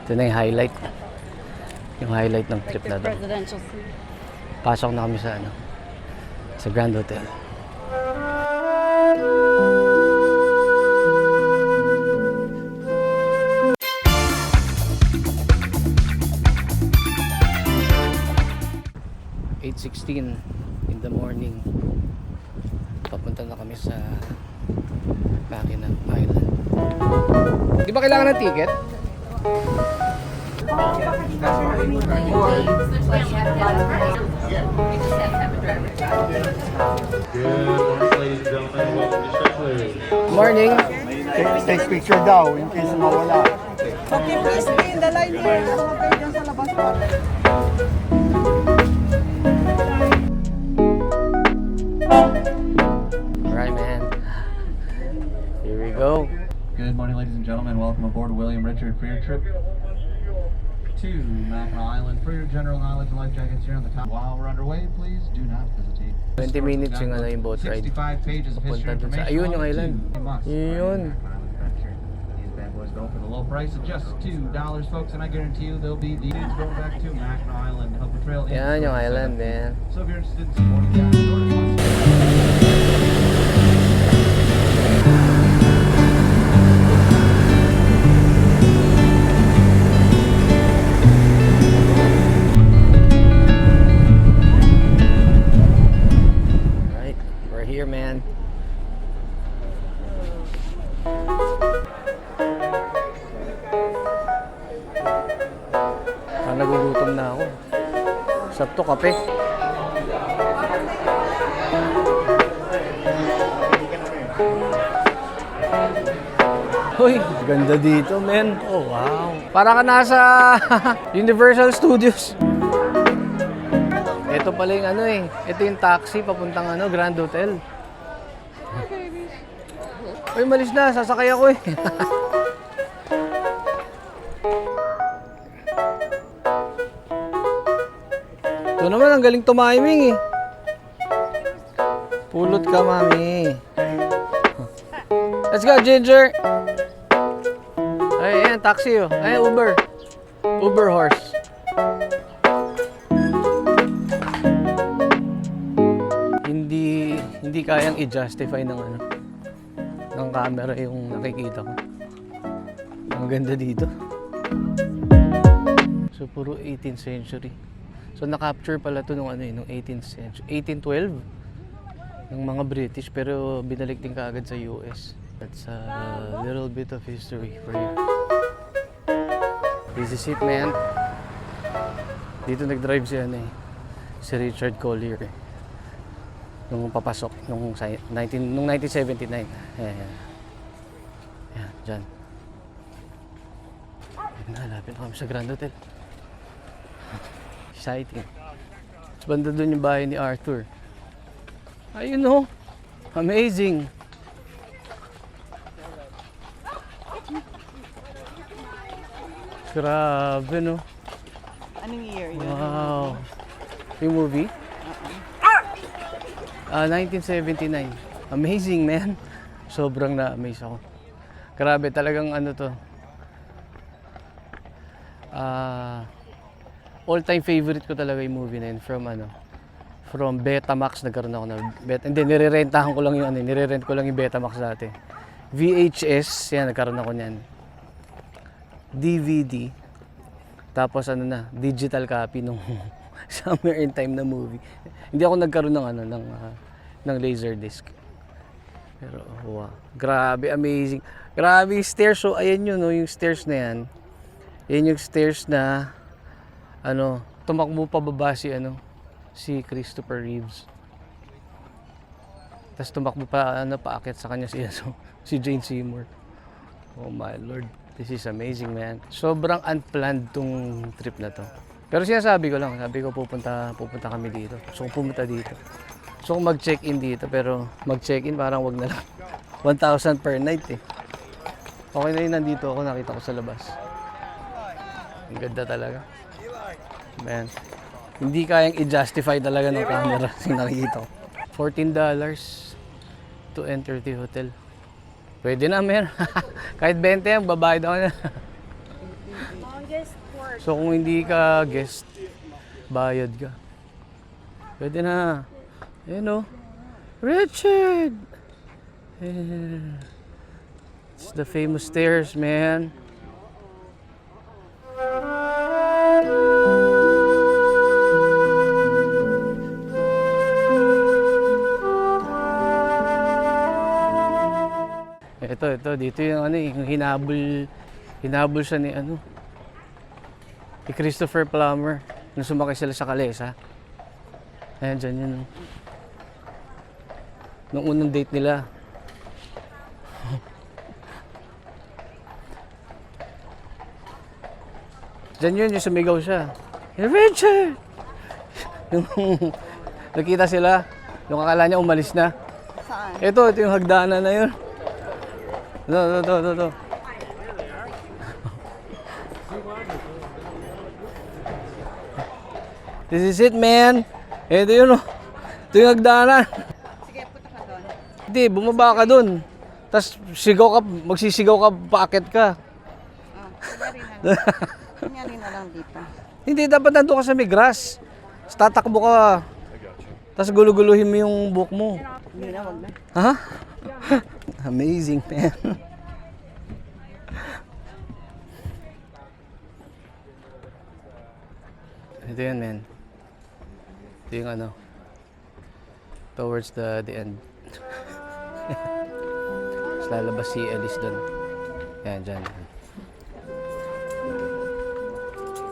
Ito na yung highlight. Yung highlight ng trip na to. Presidential suite. Pasok na kami sa sa Grand Hotel. (8:16) in the morning. Papunta na kami sa Mackinac Island. Di ba kailangan ng ticket? Morning. Take picture daw in case mawala. Okay, please stay in the line here. Huwag kayo dyan sa labas. Alright, man. Here we go. Good morning, ladies and gentlemen. Welcome aboard William Richard for your trip to Mackinac Island. For your general knowledge, life jackets here on the top. While we're underway, please do not hesitate. 20 minutes yung yung boat ride. 65 pages of history Papunta dun sa- information. ayun yung island. Yun. These bad boys go for the low price of just $2, folks, and I guarantee you there'll be the dudes going back to Mackinac Island to help the trail. Yan yung island, man. So if you're interested in supporting the island, Alright, we're here, man. Nagugutom na ako. Sakto kape. Hoy, ganda dito, men. Oh, wow. Para ka nasa Universal Studios. Ito pala yung ito yung taxi papuntang Grand Hotel. Uy, malis na. Sasakay ako eh. Ito naman, ang galing tumiming eh. Pulot ka, mami. Let's go, Ginger. Ay, ayan, taxi oh. Ay, Uber. Uber horse. Hindi kayang i-justify ng ng camera yung nakikita ko. Ang ganda dito. So, puro 18th century. So na-capture pala to nung nung 18th century, 1812 ng mga British, pero binalik din kaagad sa US. That's a little bit of history for you. This is it, man. Dito nag-drive si Richard Collier nung papasok nung 1979. Ayan. Ayan, dyan. Lapit na kami sa Grand Hotel. Exciting. Tapos banda doon yung bahay ni Arthur. Ayun oh. Amazing. Grabe no. Anong year yun? Wow. Yung movie? 1979. Amazing, man. Sobrang na-amaze ako. Grabe talagang to. All-time favorite ko talaga yung movie na yun from Betamax. Nagkaroon ako ng hindi, nirerentahan ko lang yung nirerent ko lang yung Betamax dati. VHS, yan, nagkaroon ako niyan. DVD. Tapos digital copy nung Summer in Time na movie. Hindi ako nagkaroon ng ng Laserdisc. Pero wow, grabe, amazing. Grabe yung stairs. So ayan yun, no, yung stairs na yan. Yan yung stairs na tumakbo pababa si Christopher Reeves. Tapos tumakbo pa paakyat sa kanya si Jane Seymour. Oh my lord, this is amazing, man. Sobrang unplanned tong trip na to. Pero sabi ko pupunta kami dito. So pumunta dito. So mag-check-in dito, pero mag-check-in parang wag na lang. 1,000 per night eh. Okay na yun, nandito ako, nakita ko sa labas. Ang ganda talaga. Man, hindi kayang i-justify talaga ng camera yung nakikita ko. $14 to enter the hotel. Pwede na, mer. Kahit 20 yan, babayad ako na. guest work. So kung hindi ka guest, bayad ka. Pwede na. Ayan o. Richard! Yeah. It's the famous stairs, man. Ito, dito yung ano yung hinabol siya ni ano, ni Christopher Plummer nung sumakay sila sa Kalesa. Ayan, dyan yun. Nung unang date nila. Dyan yun, yung sumigaw siya. Hey, Richard! Yung nakita sila, yung akala niya umalis na. Saan? Ito yung hagdanan na yun. Ito. This is it, man. Ito yun, oh. Ito yung hagdanan. Sige, punta ka doon. Hindi, bumaba ka dun. Tapos magsisigaw ka, paakit ka. Kunyari na lang dito. Hindi, dapat nandun ka sa may grass. Tapos tatakbo ka. Tapos guluguluhin mo yung buhok mo. Hindi na, wag na. Ha? Amazing, man. Ito yun, man. Ito yung ano. Towards the end. Tapos lalabas si Ellis doon. Yan, dyan.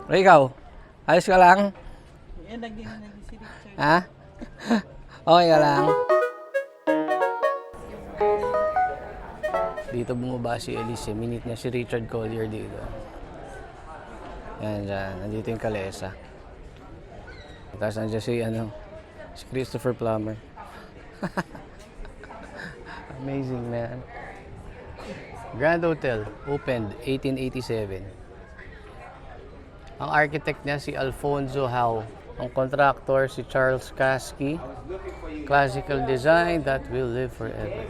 Pero ikaw, ayos ka lang? Yan, nagdi si Richard. Ha? Okay ka lang? Dito bumaba si Elise. Minute niya si Richard Collier dito. Yan dyan. Nandito yung Kalesa. Tapos nandiyan si Christopher Plummer. Amazing, man. Grand Hotel. Opened 1887. Ang architect niya si Alfonso Howe. Ang contractor si Charles Kasky. Classical design that will live forever.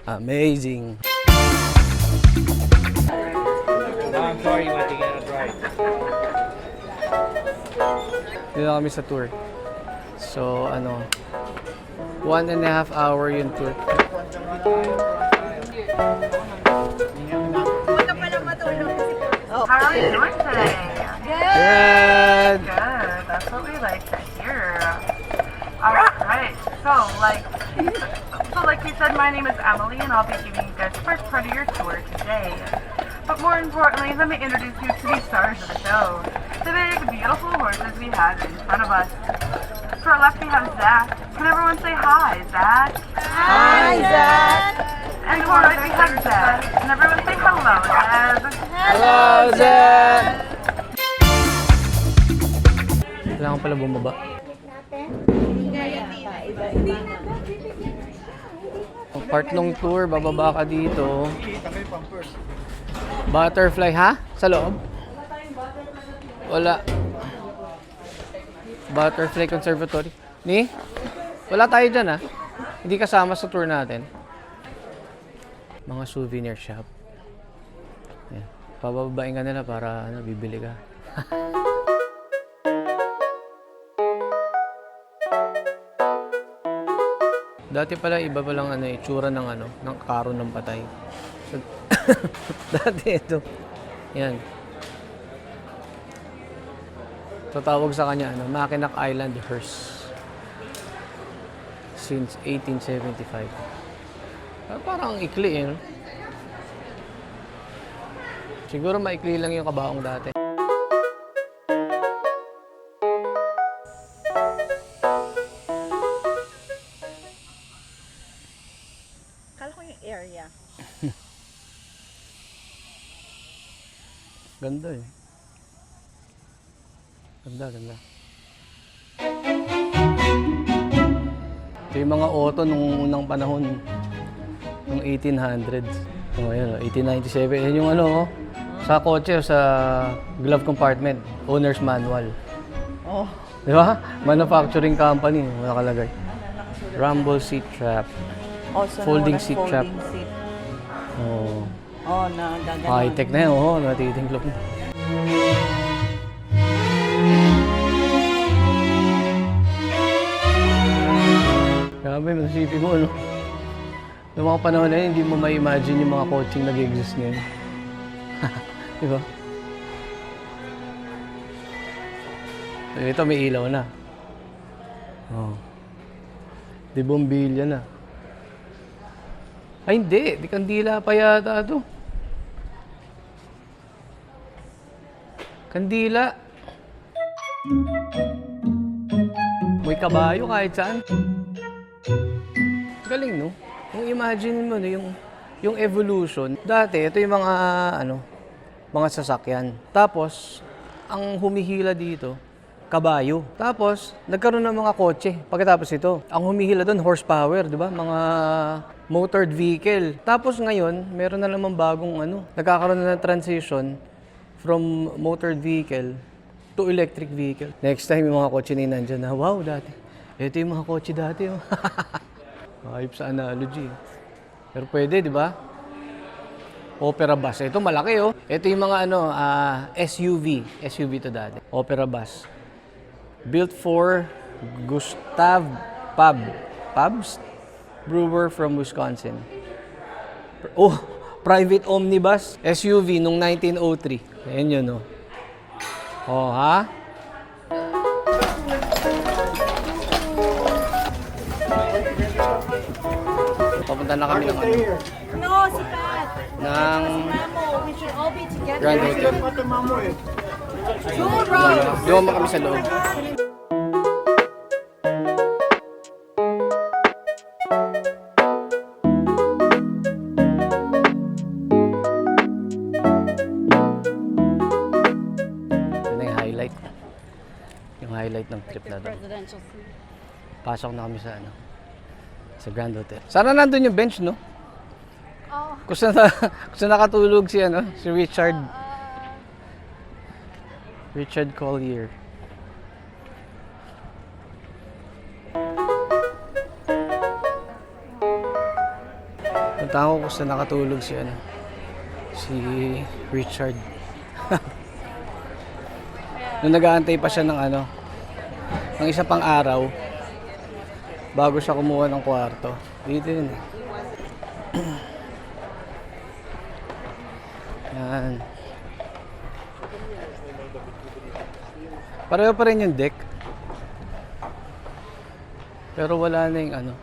Amazing. I'm sorry you went to get it right. Dito na kami sa tour. So, 1.5 hour yung tour. Huwag ka pala matulog kasi How are you doing today? Good! Good. That's what we like to hear. All right. So like you said, my name is Emily, and I'll be giving you guys the first part of your tour today. But more importantly, let me introduce you to the stars of the show. The big, beautiful horses we have in front of us. To our left, we have Zach. Can everyone say hi, Zach? Hi, Zach! And to our right, we have Zeb. And everyone say hello, Zeb. Hello, Zed! Kailangan pala bumaba. Ang part ng tour, bababa ka dito. Butterfly, ha? Sa loob? Wala. Butterfly Conservatory. Ni? Wala tayo dyan, ha? Hindi kasama sa tour natin. Mga souvenir shop. Yan. Pababain ka nila para bibili ka. Dati pala iba pa lang itsura ng ng karon ng patay. So, dati ito. Yan. Tatawag sa kanya Mackinac Island Hearse. Since 1875. Parang ikli no? Siguro maikli lang yung kabaong dati. Kala ko yung area. Ganda eh. Ganda. Ito yung mga auto nung unang panahon. Nung 1800s. Oh, ayan, 1897. Yan yung sa kotse, sa glove compartment. Owner's manual. Oh. Di ba? Manufacturing company. Nakalagay. Rumble seat trap. Also Folding known as seat trap. folding seat. Oh. Oh, na gagawin. High-tech na yun, oo, natitiklop na. Grabe, masipin mo, ano? Noong mga panahon na yun, hindi mo ma-imagine yung mga coaching nag-exist ngayon. Di ba? Ito, may ilaw na. Oh. Di bombilya na. Ay, hindi. Di kandila pa yata ito. Kandila. May kabayo kahit saan. Galing, no? Yung imagine mo, no? Yung evolution. Dati, ito yung mga, mga sasakyan. Tapos, ang humihila dito, kabayo. Tapos, nagkaroon ng mga kotse. Pagkatapos ito, ang humihila doon, horsepower, di ba? Mga motored vehicle. Tapos ngayon, meron na naman bagong nagkakaroon na ng transition from motored vehicle to electric vehicle. Next time, yung mga kotse na yun nandyan na, wow, dati. Ito yung mga kotse dati. Oh. Hype sa analogy. Pero pwede, di ba? Opera bus. Ito malaki, oh. Ito yung mga SUV. SUV to dati. Opera bus. Built for Gustav Pabst brewer from Wisconsin. Oh, private omnibus SUV nung 1903. Ayan yun, oh. Oh, ha? Papunta na kami ng No, si Pat. ng Mamo, we should all be together. Grand Hotel. Doon kami sa loob. Ito na yung highlight. Yung highlight ng trip na doon. Presidential suite. Pasok na kami sa sa Grand Hotel. Sana nandun yung bench, no? Oh. Kung saan nakatulog si si Richard. Richard Collier. Punta ko kung saan nakatulog si si Richard. Nung nag-aantay pa siya ng ng isa pang araw bago siya kumuha ng kwarto. Dito yun. Yan. Pareho pa rin yung deck. Pero wala na yung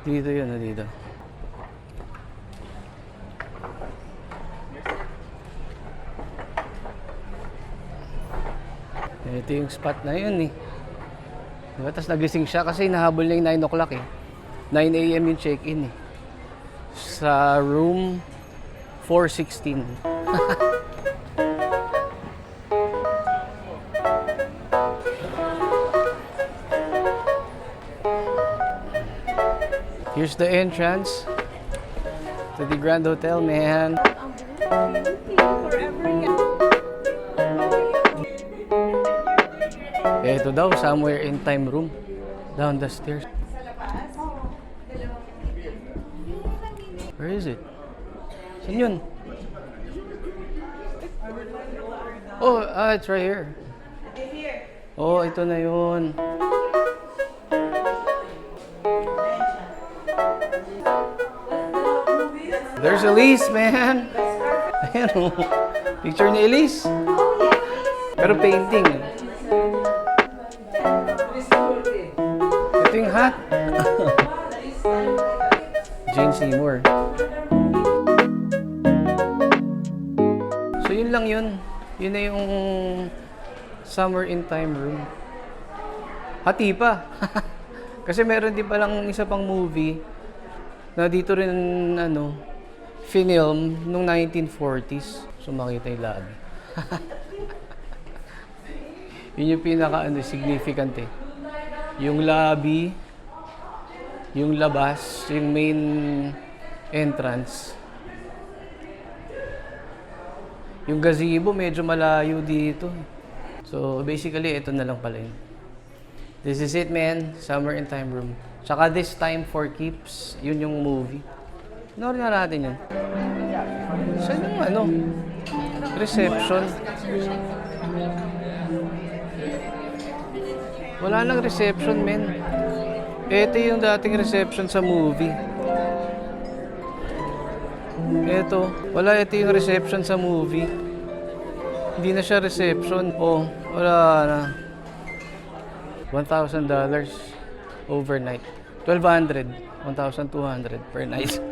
Dito yun, dito. Ito yung spot na yun, eh. Diba? Tapos nagising siya kasi nahabol niya yung 9 o'clock, eh. 9 a.m. yung check-in, eh. Sa room 416. Here's the entrance to the Grand Hotel, man. Ito daw, somewhere in time room. Down the stairs. Where is it? Saan yun? Oh, it's right here. Oh, ito na yun. There's Elise, man. Ayan, oh. Picture ni Elise. Pero painting. Ito yung hat. Jane Seymour. So yun lang yun. Yun na yung Summer in Time room. Hati pa. Kasi meron din palang isa pang movie na dito rin film nung 1940s. So makita yung lobby. Yun yung pinaka significant, eh. Yung lobby, yung labas, yung main entrance. Yung gazebo medyo malayo dito. So basically ito na lang pala yun. This is it, man. Summer in Time room. Tsaka This Time for Keeps, yun yung movie. Panoorin nga natin yun. Saan yung ano? Reception. Wala nang reception, men. Ito yung dating reception sa movie. Ito. Wala, ito yung reception sa movie. Hindi na siya reception. Oh, wala na. $1,000 overnight. 1,200. 1,200 per night.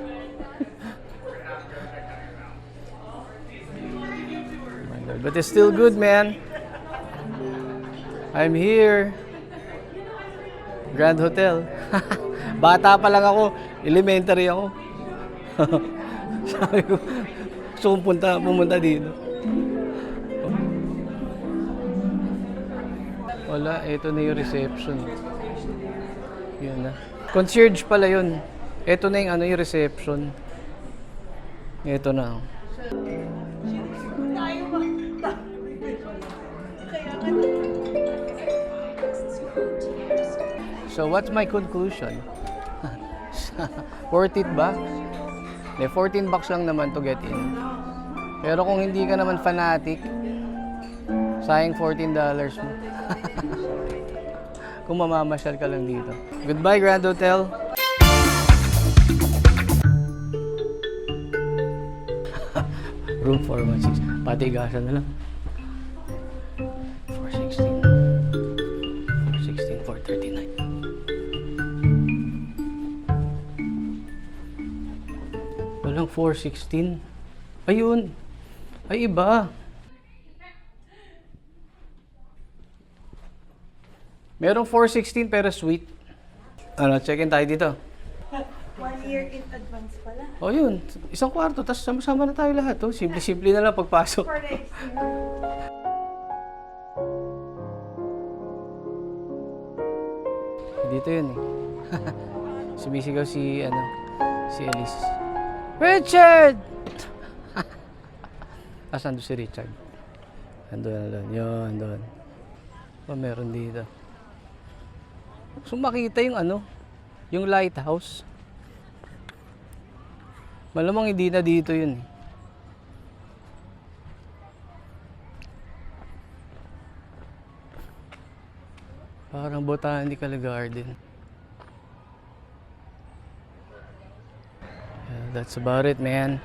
My God. But it's still good, man. I'm here. Grand Hotel. Bata pa lang ako. Elementary ako. Sabi ko, gusto kong pumunta dito. Wala, ito na yung reception. Yun na. Concierge pala yun. Ito na yung ano yung reception. Ito na. So what's my conclusion? Worth it ba? May 14 bucks lang naman to get in. Pero kung hindi ka naman fanatic, sayang $14 mo. Kung mamamasyal ka lang dito. Goodbye, Grand Hotel. Room 416. Patigasan na lang. 416. 416, 439. Walang 416. Ayun. Ay, iba. Merong 416 pero suite. Ano, check-in tayo dito. 1 year in advance pala. O yun, isang kwarto, tapos sama-sama na tayo lahat. Oh. Simple-simple na lang pagpasok. For next year. Dito yun eh. Sumisigaw si Elise. Richard! Asan doon si Richard? Andun. Yun, doon. Meron dito. So makita yung yung lighthouse. Malamang hindi na dito yun. Parang botanical garden. Yeah, that's about it, man.